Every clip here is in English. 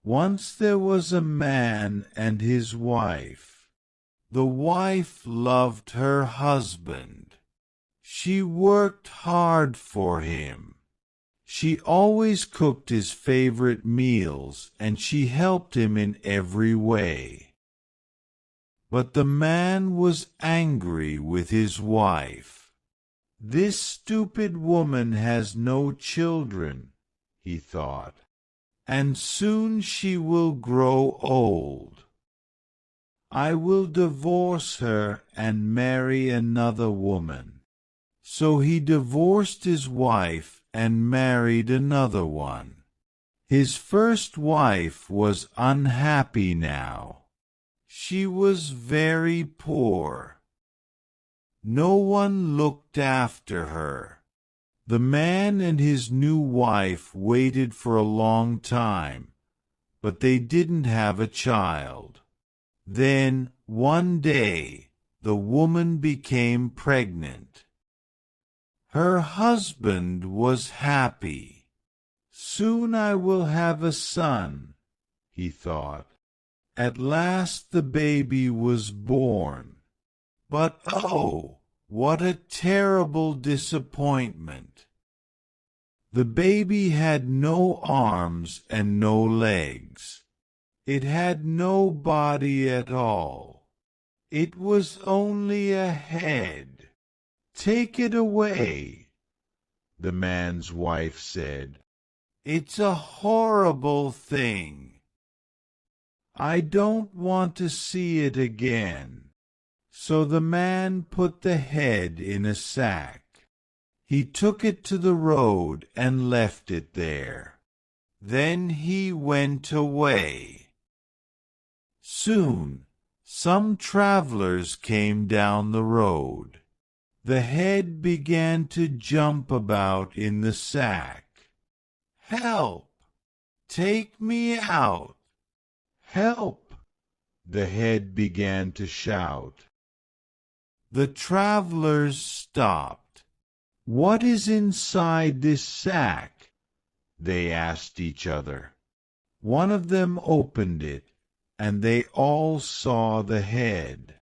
Once there was a man and his wife. The wife loved her husband. She worked hard for him. She always cooked his favorite meals, and she helped him in every way. But the man was angry with his wife. "This stupid woman has no children," he thought, "and soon she will grow old. I will divorce her and marry another woman." So he divorced his wife and married another one. His first wife was unhappy now. She was very poor. No one looked after her. The man and his new wife waited for a long time, but they didn't have a child. Then, one day, the woman became pregnant. Her husband was happy. "Soon I will have a son," he thought. At last the baby was born. But oh, what a terrible disappointment! The baby had no arms and no legs. It had no body at all. It was only a head. "Take it away," the man's wife said. "It's a horrible thing. I don't want to see it again." So the man put the head in a sack. He took it to the road and left it there. Then he went away. Soon some travelers came down the road. The head began to jump about in the sack. "Help! Take me out! Help!" the head began to shout. The travelers stopped. "What is inside this sack?" they asked each other. One of them opened it, and they all saw the head.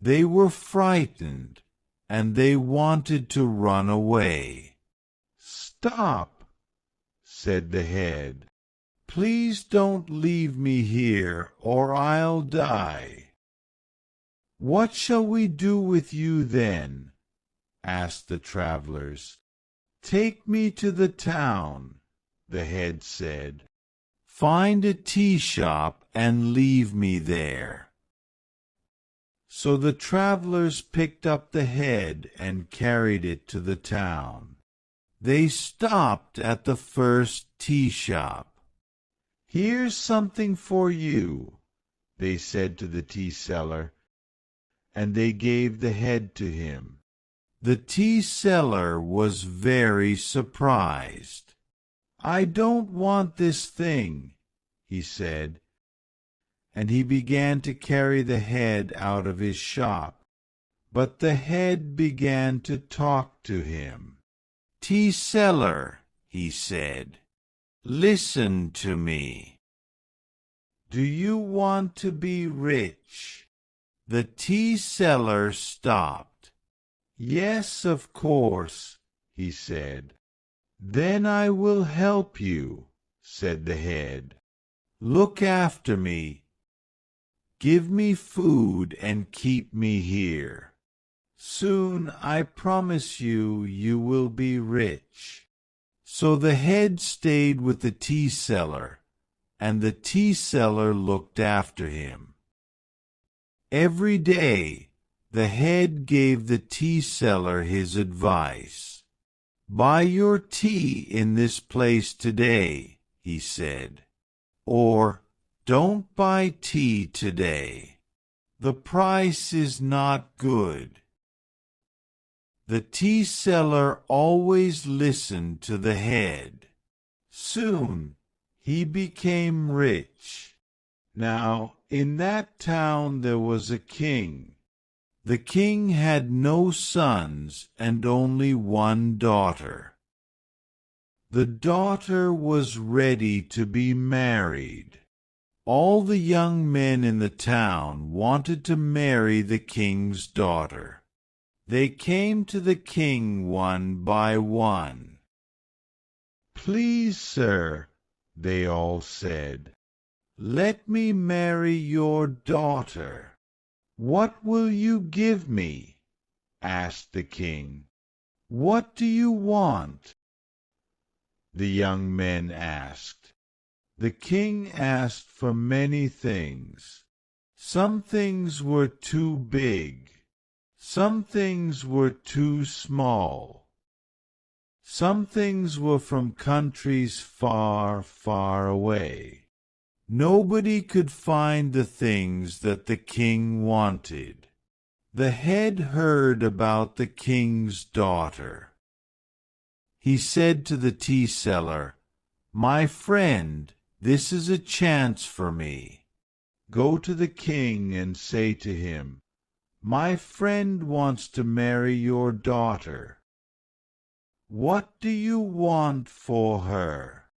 They were frightened, and they wanted to run away. "Stop," said the head. "Please don't leave me here, or I'll die." "What shall we do with you then?" asked the travelers. "Take me to the town," the head said. "Find a tea shop and leave me there." So the travelers picked up the head and carried it to the town. They stopped at the first tea shop. "Here's something for you," they said to the tea seller, and they gave the head to him. The tea seller was very surprised. "I don't want this thing," he said, and he began to carry the head out of his shop. But the head began to talk to him. "Tea seller," he said, "listen to me. Do you want to be rich?" The tea seller stopped. "Yes, of course," he said. "Then I will help you," said the head. "Look after me. Give me food and keep me here. Soon, I promise you, you will be rich." So the head stayed with the tea seller, and the tea seller looked after him. Every day, the head gave the tea seller his advice. "Buy your tea in this place today," he said, "or don't buy tea today. The price is not good." The tea seller always listened to the head. Soon he became rich. Now, in that town there was a king. The king had no sons and only one daughter. The daughter was ready to be married. All the young men in the town wanted to marry the king's daughter. They came to the king one by one. "Please, sir," they all said, "let me marry your daughter." "What will you give me?" asked the king. "What do you want?" the young men asked. The king asked for many things. Some things were too big. Some things were too small. Some things were from countries far, far away. Nobody could find the things that the king wanted. The head heard about the king's daughter. He said to the tea seller, "My friend, this is a chance for me. Go to the king and say to him, 'My friend wants to marry your daughter. What do you want for her?'"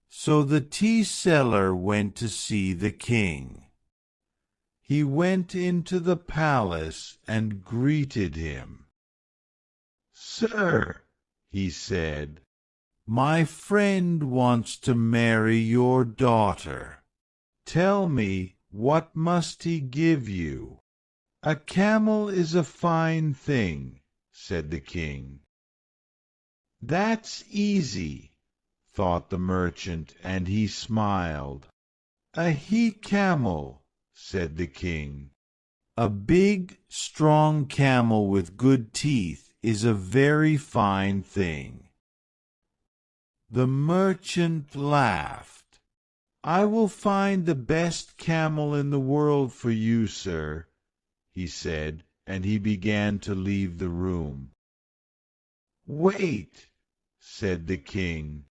So the tea seller went to see the king. He went into the palace and greeted him. "Sir," he said, "my friend wants to marry your daughter. Tell me, what must he give you?" "A camel is a fine thing," said the king. "That's easy," thought the merchant, and he smiled. "A he-camel," said the king. "A big, strong camel with good teeth is a very fine thing." The merchant laughed. "I will find the best camel in the world for you, sir," he said, and he began to leave the room. "Wait," said the king.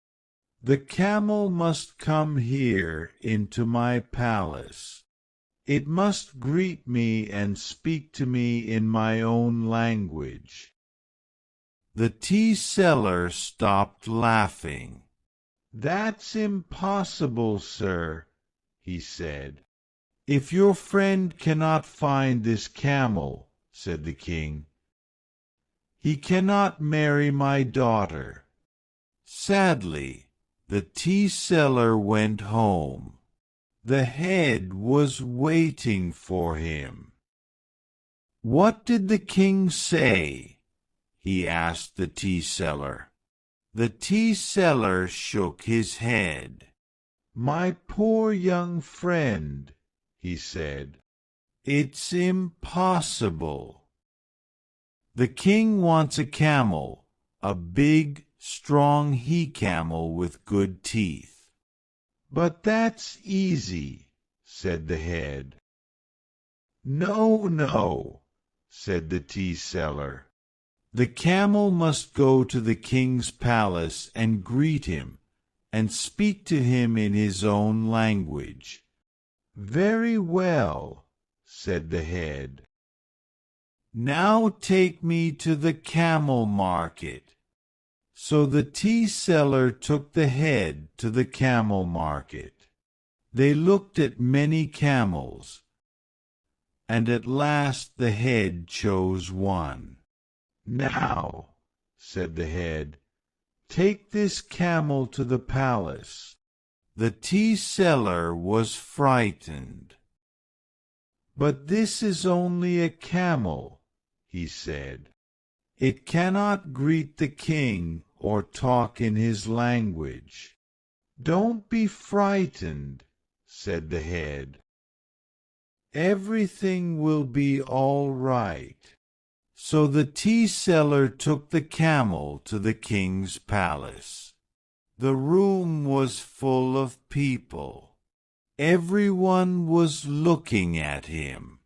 "The camel must come here into my palace. It must greet me and speak to me in my own language." The tea seller stopped laughing. "That's impossible, sir," he said. "If your friend cannot find this camel," said the king, "he cannot marry my daughter." Sadly, the tea seller went home. The head was waiting for him. "What did the king say?" he asked the tea seller. The tea seller shook his head. "My poor young friend," he said, "it's impossible. The king wants a camel, a big, strong he-camel with good teeth." "But that's easy," said the head. "No, no," said the tea seller. "The camel must go to the king's palace and greet him, and speak to him in his own language." "Very well," said the head. "Now take me to the camel market." So the tea seller took the head to the camel market. They looked at many camels, and at last the head chose one. "Now," said the head, "take this camel to the palace." The tea seller was frightened. "But this is only a camel," he said. "It cannot greet the king or talk in his language." "Don't be frightened," said the head. "Everything will be all right." So the tea seller took the camel to the king's palace. The room was full of people. Everyone was looking at him.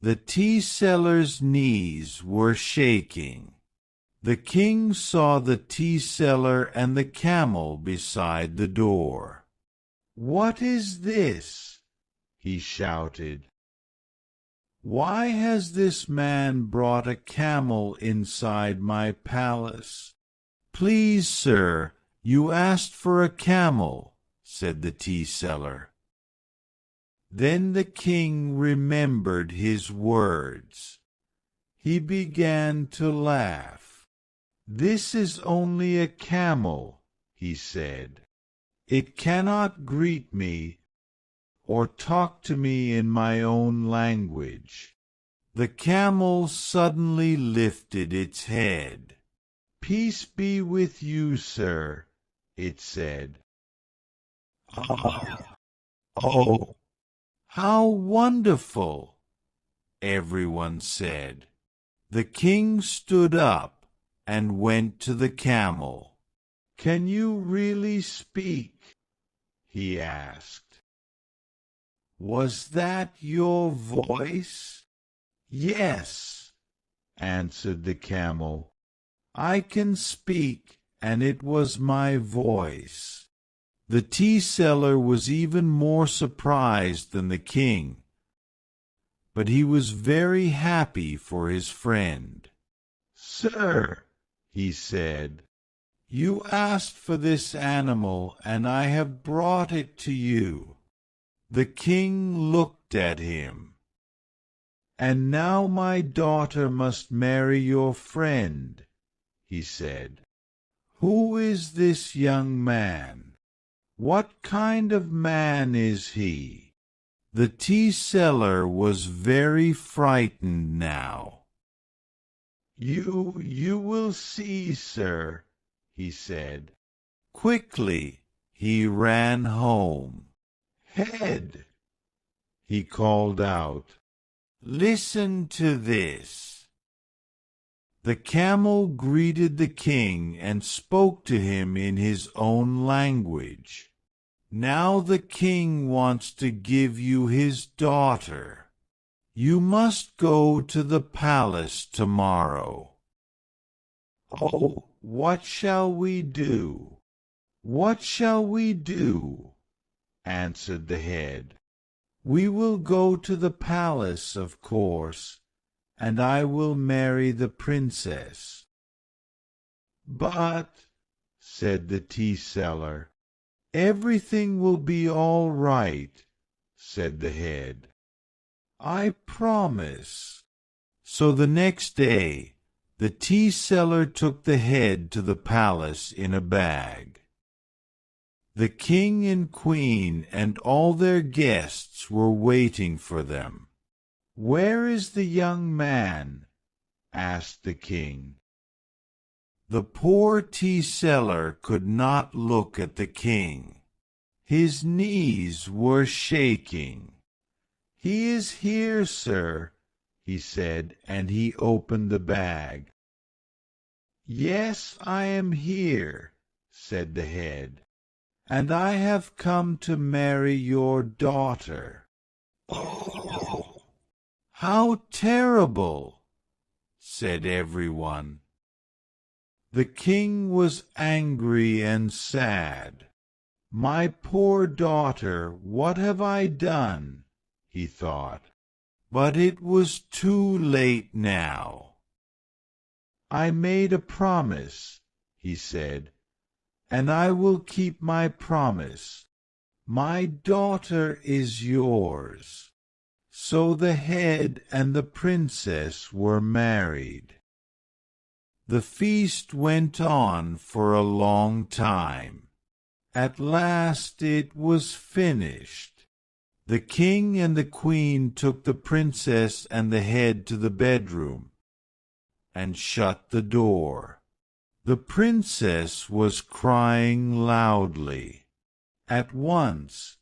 The tea seller's knees were shaking. The king saw the tea seller and the camel beside the door. "What is this?" he shouted. "Why has this man brought a camel inside my palace? Please, sir, "You asked for a camel," said the tea seller. Then the king remembered his words. He began to laugh. "This is only a camel," he said. "It cannot greet me or talk to me in my own language." The camel suddenly lifted its head. "Peace be with you, sir," it said. "Oh, how wonderful!" everyone said. The king stood up and went to the camel. "Can you really speak?" he asked. "Was that your voice?" "Yes," answered the camel. "I can speak, and it was my voice." The tea seller was even more surprised than the king, but he was very happy for his friend. "Sir," he said, "you asked for this animal, and I have brought it to you." The king looked at him. "And now my daughter must marry your friend," he said. "Who is this young man? What kind of man is he?" The tea seller was very frightened now. You will see, sir," he said. Quickly he ran home. "Head," he called out, "listen to this." The camel greeted the king and spoke to him in his own language. "Now the king wants to give you his daughter. You must go to the palace tomorrow." "Oh, what shall we do? What shall we do?" answered the head. "We will go to the palace, of course, and I will marry the princess." "But," said the tea seller, "everything will be all right," said the head. "I promise." So the next day the tea seller took the head to the palace in a bag. The king and queen and all their guests were waiting for them. "Where is the young man?" asked the king. The poor tea seller could not look at the king. His knees were shaking. "He is here, sir," he said, and he opened the bag. "Yes, I am here," said the head, "and I have come to marry your daughter." "Oh, how terrible!" said everyone. The king was angry and sad. "My poor daughter, what have I done?" he thought. But it was too late now. "I made a promise," he said, "and I will keep my promise. My daughter is yours." So the head and the princess were married. The feast went on for a long time. At last it was finished. The king and the queen took the princess and the head to the bedroom and shut the door. The princess was crying loudly. At once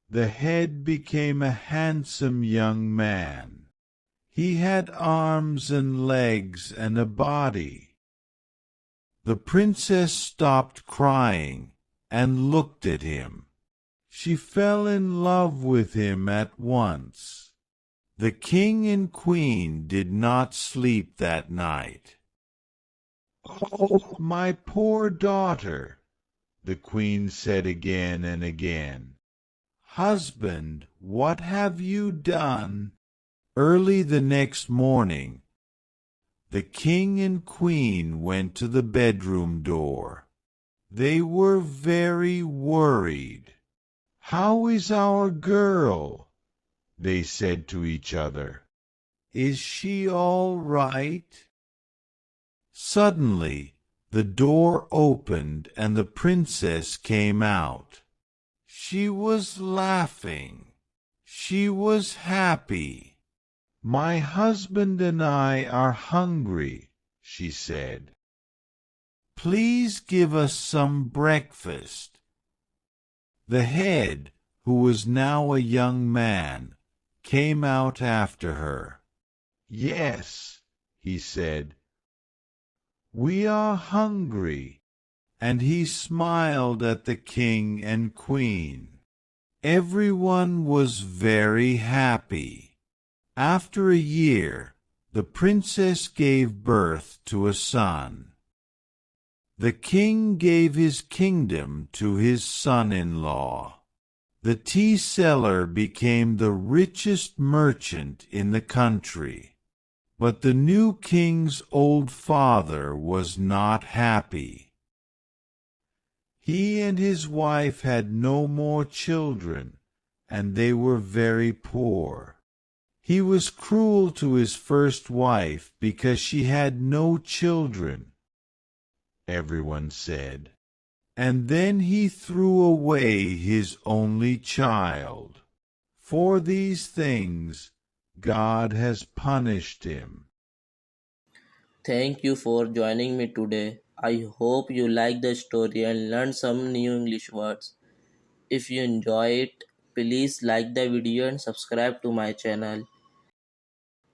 the head became a handsome young man. He had arms and legs and a body. The princess stopped crying and looked at him. She fell in love with him at once. The king and queen did not sleep that night. "Oh, my poor daughter," the queen said again and again. "Husband, what have you done?" Early the next morning, the king and queen went to the bedroom door. They were very worried. "How is our girl?" they said to each other. "Is she all right?" Suddenly, the door opened and the princess came out. She was laughing. She was happy. "My husband and I are hungry," she said. "Please give us some breakfast." The head, who was now a young man, came out after her. "Yes," he said, "we are hungry." And he smiled at the king and queen. Everyone was very happy. After a year, the princess gave birth to a son. The king gave his kingdom to his son-in-law. The tea seller became the richest merchant in the country. But the new king's old father was not happy. He and his wife had no more children, and they were very poor. He was cruel to his first wife because she had no children, everyone said. And then he threw away his only child. For these things God has punished him. Thank you for joining me today. I hope you liked the story and learned some new English words. If you enjoy it, please like the video and subscribe to my channel.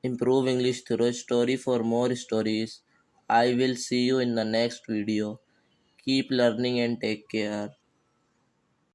Improve English through story for more stories. I will see you in the next video. Keep learning and take care.